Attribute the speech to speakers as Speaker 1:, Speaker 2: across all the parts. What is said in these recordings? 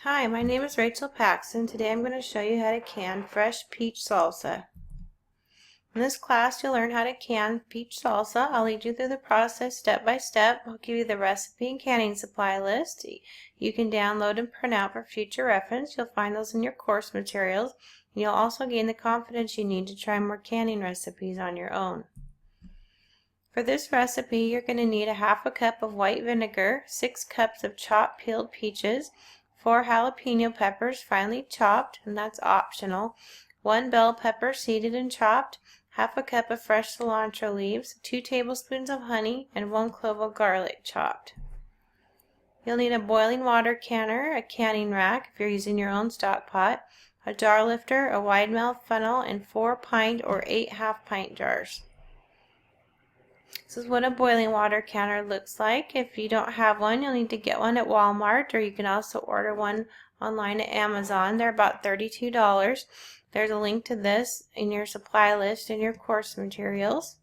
Speaker 1: Hi, my name is Rachel Paxton. Today I'm going to show you how to can fresh peach salsa. In this class you'll learn how to can peach salsa. I'll lead you through the process step by step. I'll give you the recipe and canning supply list. You can download and print out for future reference. You'll find those in your course materials. And you'll also gain the confidence you need to try more canning recipes on your own. For this recipe you're going to need a half a cup of white vinegar, 6 cups of chopped peeled peaches, 4 jalapeno peppers finely chopped, and that's optional, 1 bell pepper seeded and chopped, half a cup of fresh cilantro leaves, 2 tablespoons of honey, and 1 clove of garlic chopped. You'll need a boiling water canner, a canning rack if you're using your own stock pot, a jar lifter, a wide mouth funnel, and 4 pint or 8 half-pint jars. This is what a boiling water canner looks like. If you don't have one, you'll need to get one at Walmart, or you can also order one online at Amazon. They're about $32. There's a link to this in your supply list in your course materials.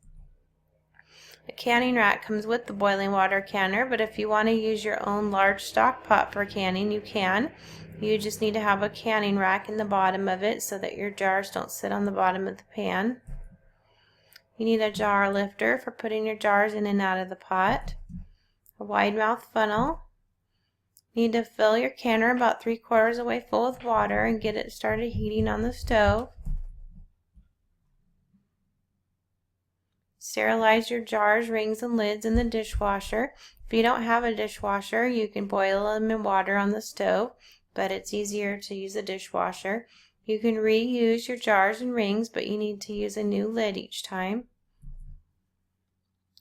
Speaker 1: The canning rack comes with the boiling water canner, but if you want to use your own large stock pot for canning, you can. You just need to have a canning rack in the bottom of it so that your jars don't sit on the bottom of the pan. You need a jar lifter for putting your jars in and out of the pot, a wide mouth funnel. You need to fill your canner about 3/4 of the way full with water and get it started heating on the stove. Sterilize your jars, rings, and lids in the dishwasher. If you don't have a dishwasher, you can boil them in water on the stove, but it's easier to use a dishwasher. You can reuse your jars and rings, but you need to use a new lid each time.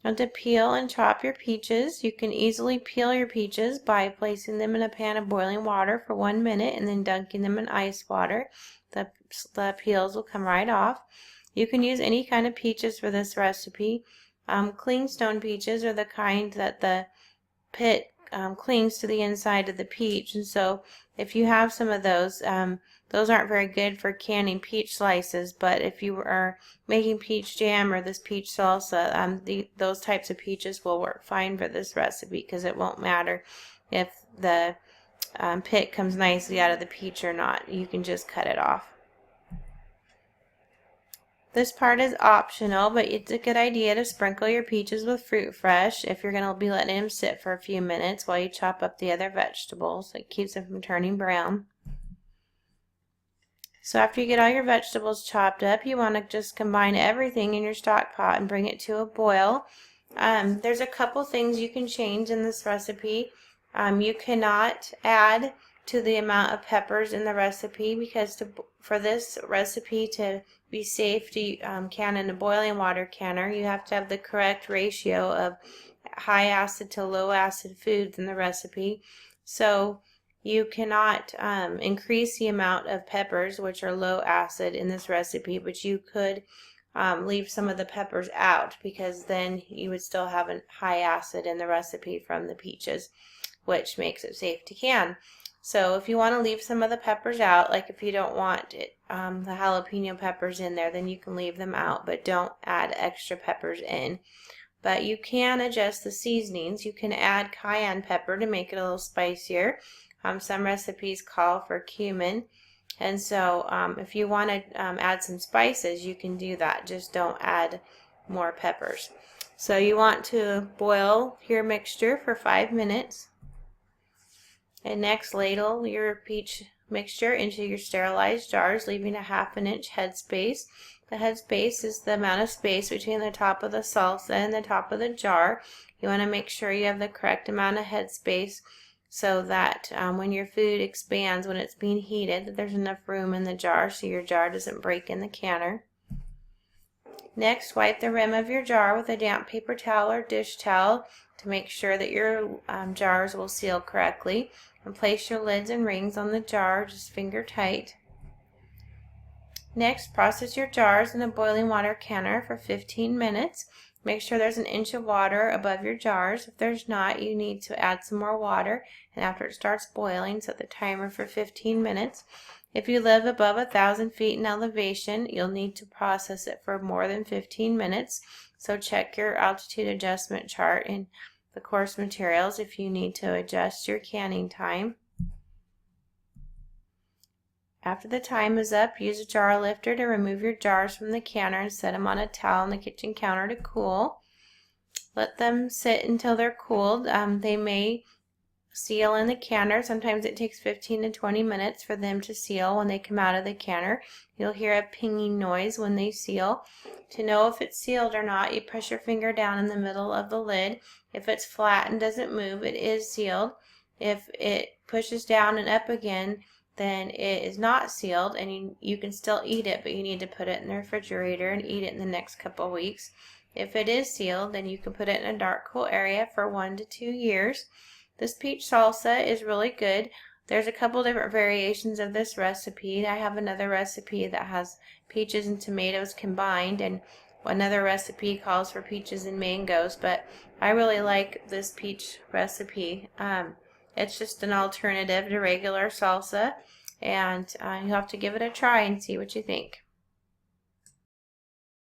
Speaker 1: And to peel and chop your peaches, you can easily peel your peaches by placing them in a pan of boiling water for 1 minute and then dunking them in ice water. The peels will come right off. You can use any kind of peaches for this recipe. Clingstone peaches are the kind that the pit clings to the inside of the peach, and so if you have some of those aren't very good for canning peach slices, but if you are making peach jam or this peach salsa, those types of peaches will work fine for this recipe because it won't matter if the pit comes nicely out of the peach or not. You can just cut it off. This part is optional, but it's a good idea to sprinkle your peaches with fruit fresh if you're going to be letting them sit for a few minutes while you chop up the other vegetables. It keeps them from turning brown. So after you get all your vegetables chopped up, you want to just combine everything in your stock pot and bring it to a boil. There's a couple things you can change in this recipe. You cannot add to the amount of peppers in the recipe because for this recipe to be safe to can in a boiling water canner, you have to have the correct ratio of high acid to low acid foods in the recipe. So you cannot increase the amount of peppers, which are low acid, in this recipe, but you could leave some of the peppers out because then you would still have a high acid in the recipe from the peaches, which makes it safe to can. So if you want to leave some of the peppers out, like if you don't want the jalapeno peppers in there, then you can leave them out, but don't add extra peppers in. But you can adjust the seasonings. You can add cayenne pepper to make it a little spicier. Some recipes call for cumin, and so if you want to add some spices, you can do that. Just don't add more peppers. So you want to boil your mixture for 5 minutes. And next, ladle your peach mixture into your sterilized jars, leaving a 1/2 inch headspace. The headspace is the amount of space between the top of the salsa and the top of the jar. You want to make sure you have the correct amount of headspace so that when your food expands, when it's being heated, that there's enough room in the jar so your jar doesn't break in the canner. Next, wipe the rim of your jar with a damp paper towel or dish towel to make sure that your jars will seal correctly, and place your lids and rings on the jar just finger tight. Next, process your jars in a boiling water canner for 15 minutes. Make sure there's 1 inch of water above your jars. If there's not, you need to add some more water, and after it starts boiling, set the timer for 15 minutes. If you live above 1,000 feet in elevation, you'll need to process it for more than 15 minutes. So check your altitude adjustment chart in the course materials if you need to adjust your canning time. After the time is up, use a jar lifter to remove your jars from the canner and set them on a towel on the kitchen counter to cool. Let them sit until they're cooled. They may seal in the canner. Sometimes it takes 15 to 20 minutes for them to seal when they come out of the canner. You'll hear a pinging noise when they seal. To know if it's sealed or not, you press your finger down in the middle of the lid. If it's flat and doesn't move, it is sealed. If it pushes down and up again, then it is not sealed, and you can still eat it, but you need to put it in the refrigerator and eat it in the next couple weeks. If it is sealed, then you can put it in a dark, cool area for 1 to 2 years. This peach salsa is really good. There's a couple different variations of this recipe. I have another recipe that has peaches and tomatoes combined, and another recipe calls for peaches and mangoes, but I really like this peach recipe. It's just an alternative to regular salsa, and you'll have to give it a try and see what you think.